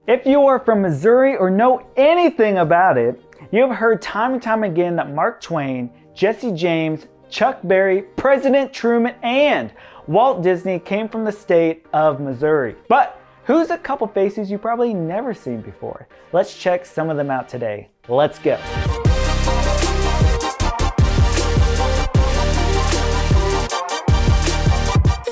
If you are from Missouri or know anything about it, you have heard time and time again that Mark Twain, Jesse James, Chuck Berry, President Truman, and Walt Disney came from the state of Missouri. But who's a couple faces you've probably never seen before? Let's check some of them out today. Let's go.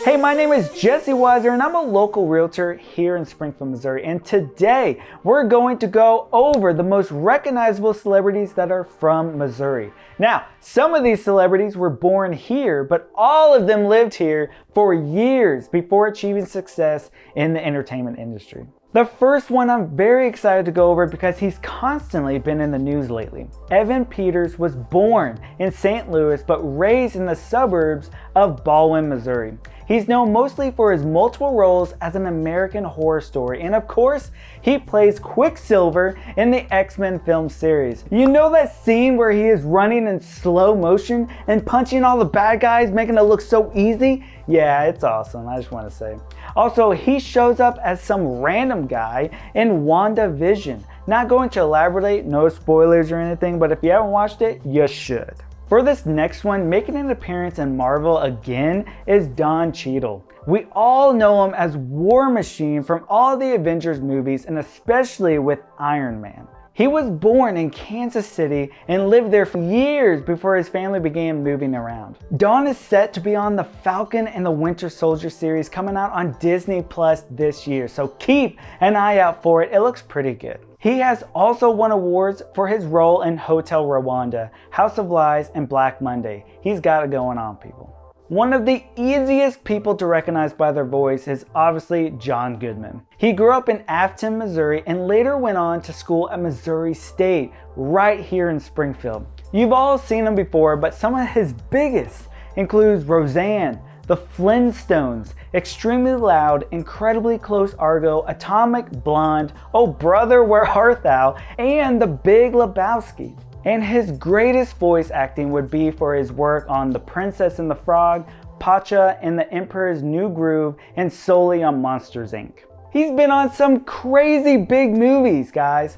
Hey, my name is Jesse Weiser and I'm a local realtor here in Springfield, Missouri. And today we're going to go over the most recognizable celebrities that are from Missouri. Now, some of these celebrities were born here, but all of them lived here for years before achieving success in the entertainment industry. The first one I'm very excited to go over because he's constantly been in the news lately. Evan Peters was born in St. Louis but raised in the suburbs of Baldwin, Missouri. He's known mostly for his multiple roles as an American Horror Story, and of course, he plays Quicksilver in the X-Men film series. You know that scene where he is running in slow motion and punching all the bad guys, making it look so easy? Yeah, it's awesome, I just want to say. Also, he shows up as some random guy in WandaVision. Not going to elaborate, no spoilers or anything, but if you haven't watched it, you should. For this next one, making an appearance in Marvel again is Don Cheadle. We all know him as War Machine from all the Avengers movies and especially with Iron Man. He was born in Kansas City and lived there for years before his family began moving around. Don is set to be on the Falcon and the Winter Soldier series coming out on Disney Plus this year, so keep an eye out for it. It looks pretty good. He has also won awards for his role in Hotel Rwanda, House of Lies, and Black Monday. He's got it going on, people. One of the easiest people to recognize by their voice is obviously John Goodman. He grew up in Afton, Missouri, and later went on to school at Missouri State, right here in Springfield. You've all seen him before, but some of his biggest includes Roseanne, The Flintstones, Extremely Loud, Incredibly Close Argo, Atomic Blonde, Oh Brother, Where Art Thou, and The Big Lebowski. And his greatest voice acting would be for his work on The Princess and the Frog, Pacha and the Emperor's New Groove, and solely on Monsters, Inc. He's been on some crazy big movies, guys.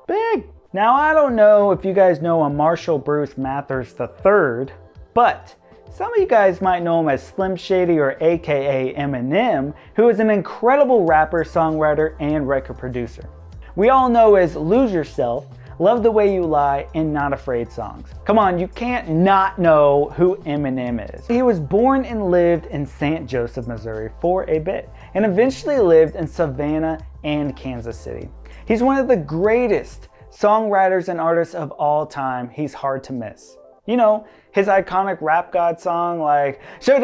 Big. Now, I don't know if you guys know a Marshall Bruce Mathers III, but some of you guys might know him as Slim Shady or aka Eminem, who is an incredible rapper, songwriter, and record producer. We all know his Lose Yourself, Love the Way You Lie, and Not Afraid songs. Come on, you can't not know who Eminem is. He was born and lived in St. Joseph, Missouri for a bit, and eventually lived in Savannah and Kansas City. He's one of the greatest songwriters and artists of all time. He's hard to miss. You know, his iconic Rap God song like something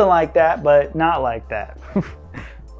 like that, but not like that.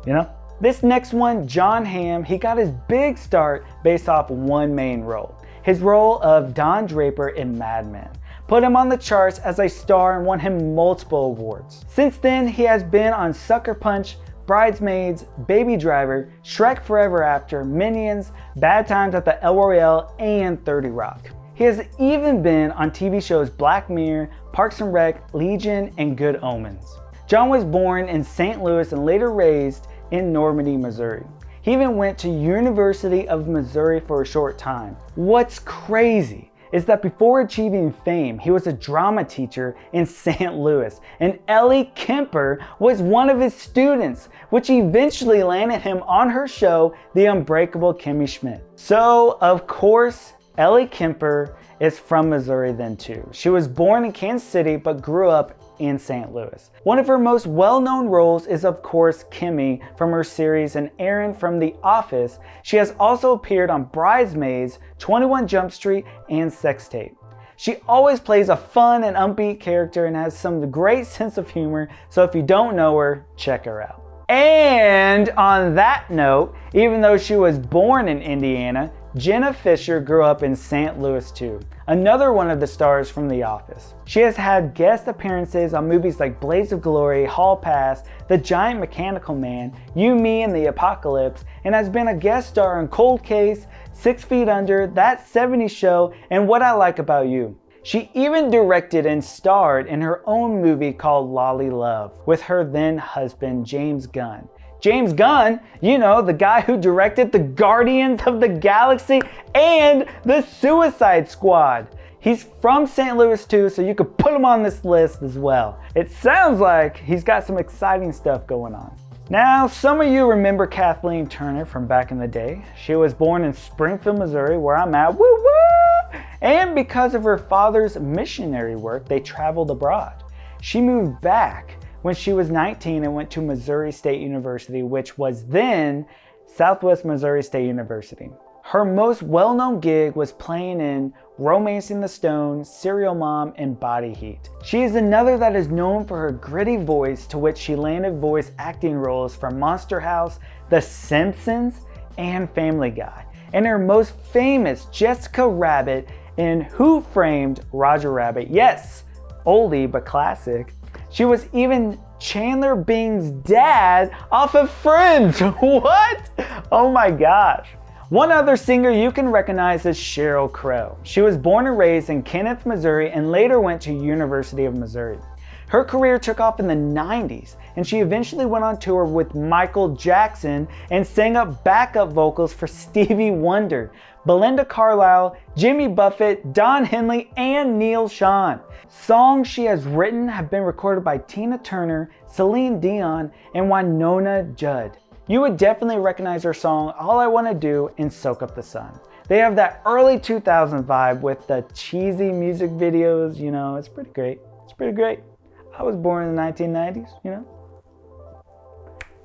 You know? This next one, Jon Hamm, he got his big start based off one main role. His role of Don Draper in Mad Men put him on the charts as a star and won him multiple awards. Since then, he has been on Sucker Punch, Bridesmaids, Baby Driver, Shrek Forever After, Minions, Bad Times at the El Royale, and 30 Rock. He has even been on TV shows Black Mirror, Parks and Rec, Legion, and Good Omens. John was born in St. Louis and later raised in Normandy, Missouri. He even went to University of Missouri for a short time. What's crazy is that before achieving fame, he was a drama teacher in St. Louis, and Ellie Kemper was one of his students, which eventually landed him on her show, The Unbreakable Kimmy Schmidt. So, of course, Ellie Kemper is from Missouri then too. She was born in Kansas City but grew up in St. Louis. One of her most well-known roles is of course Kimmy from her series and Erin from The Office. She has also appeared on Bridesmaids, 21 Jump Street, and Sex Tape. She always plays a fun and upbeat character and has some great sense of humor, so if you don't know her, check her out. And on that note, even though she was born in Indiana, Jenna Fischer grew up in St. Louis too, another one of the stars from The Office. She has had guest appearances on movies like Blaze of Glory, Hall Pass, The Giant Mechanical Man, You, Me, and the Apocalypse, and has been a guest star on Cold Case, 6 Feet Under, That 70s Show, and What I Like About You. She even directed and starred in her own movie called Lolly Love with her then husband, James Gunn. James Gunn, you know, the guy who directed the Guardians of the Galaxy and the Suicide Squad. He's from St. Louis too, so you could put him on this list as well. It sounds like he's got some exciting stuff going on. Now, some of you remember Kathleen Turner from back in the day. She was born in Springfield, Missouri, where I'm at, woo woo! And because of her father's missionary work, they traveled abroad. She moved back when she was 19 and went to Missouri State University, which was then Southwest Missouri State University. Her most well-known gig was playing in Romancing the Stone, Serial Mom, and Body Heat. She is another that is known for her gritty voice, to which she landed voice acting roles for Monster House, The Simpsons, and Family Guy. And her most famous Jessica Rabbit in Who Framed Roger Rabbit. Yes, oldie but classic. She was even Chandler Bing's dad off of Friends. What? Oh my gosh. One other singer you can recognize is Sheryl Crow. She was born and raised in Kenneth, Missouri, and later went to University of Missouri. Her career took off in the 90s, and she eventually went on tour with Michael Jackson and sang up backup vocals for Stevie Wonder, Belinda Carlisle, Jimmy Buffett, Don Henley, and Neil Schon. Songs she has written have been recorded by Tina Turner, Celine Dion, and Winona Judd. You would definitely recognize her song, All I Want to Do, and Soak Up the Sun. They have that early 2000s vibe with the cheesy music videos, you know, it's pretty great. It's pretty great. I was born in the 1990s, you know.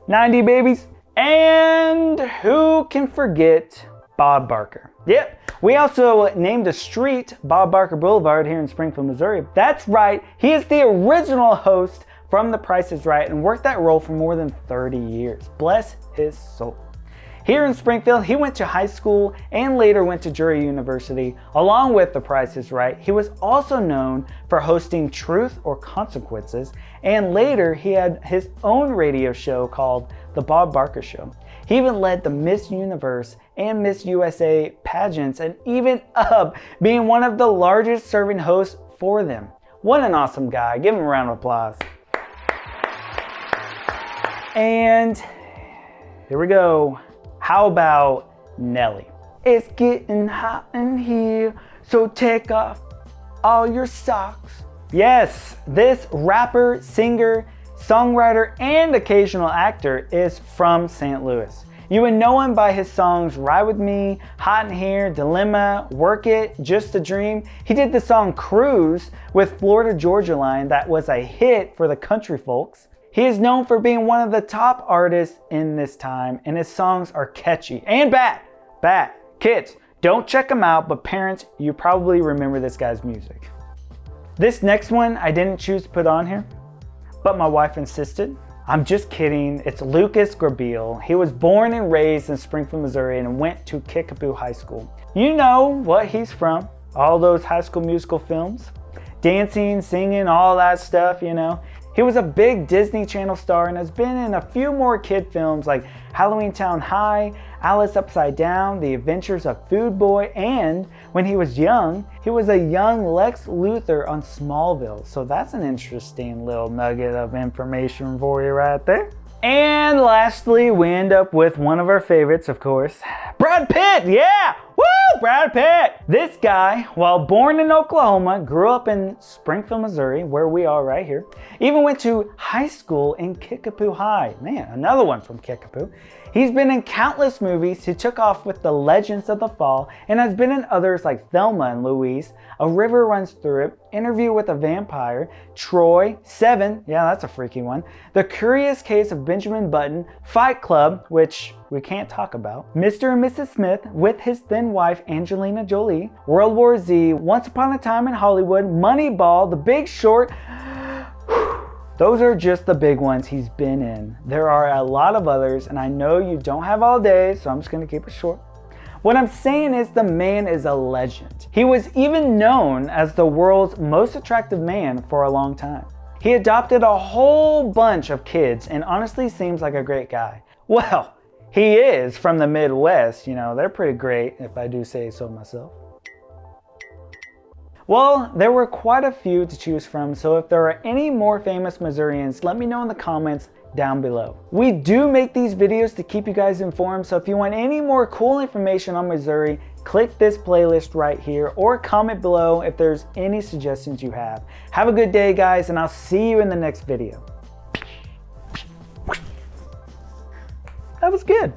90 babies. And who can forget Bob Barker? Yep, we also named a street Bob Barker Boulevard here in Springfield, Missouri. That's right, he is the original host from The Price is Right and worked that role for more than 30 years. Bless his soul. Here in Springfield, he went to high school and later went to Drury University. Along with The Price is Right, he was also known for hosting Truth or Consequences, and later he had his own radio show called The Bob Barker Show. He even led the Miss Universe and Miss USA pageants, and even up being one of the largest serving hosts for them. What an awesome guy. Give him a round of applause. And here we go. How about Nelly? It's getting hot in here, so take off all your socks. Yes, this rapper, singer, songwriter, and occasional actor is from St. Louis. You would know him by his songs Ride With Me, Hot in Here, Dilemma, Work It, Just a Dream. He did the song Cruise with Florida Georgia Line that was a hit for the country folks. He is known for being one of the top artists in this time, and his songs are catchy and bad. Kids, don't check him out, but parents, you probably remember this guy's music. This next one I didn't choose to put on here, but my wife insisted. I'm just kidding. It's Lucas Grabeel. He was born and raised in Springfield, Missouri, and went to Kickapoo High School. You know what he's from. All those High School Musical films. Dancing, singing, all that stuff, you know. He was a big Disney Channel star and has been in a few more kid films like Halloween Town High, Alice Upside Down, The Adventures of Food Boy, and when he was young, he was a young Lex Luthor on Smallville. So that's an interesting little nugget of information for you right there. And lastly, we end up with one of our favorites, of course, Brad Pitt. Yeah! Woo! Brad Pitt! This guy, while born in Oklahoma, grew up in Springfield, Missouri, where we are right here. Even went to high school in Kickapoo High. Man, another one from Kickapoo. He's been in countless movies. He took off with The Legends of the Fall and has been in others like Thelma and Louise, A River Runs Through It, Interview with a Vampire, Troy, Seven, yeah, that's a freaky one, The Curious Case of Benjamin Button, Fight Club, which we can't talk about, Mr. and Mrs. Smith with his then wife Angelina Jolie, World War Z, Once Upon a Time in Hollywood, Moneyball, The Big Short. Those are just the big ones he's been in. There are a lot of others, and I know you don't have all day, so I'm just going to keep it short. What I'm saying is the man is a legend. He was even known as the world's most attractive man for a long time. He adopted a whole bunch of kids and honestly seems like a great guy. Well, he is from the Midwest, you know, they're pretty great if I do say so myself. Well, there were quite a few to choose from, so if there are any more famous Missourians, let me know in the comments down below. We do make these videos to keep you guys informed, so if you want any more cool information on Missouri, click this playlist right here or comment below if there's any suggestions you have. Have a good day, guys, and I'll see you in the next video. That was good.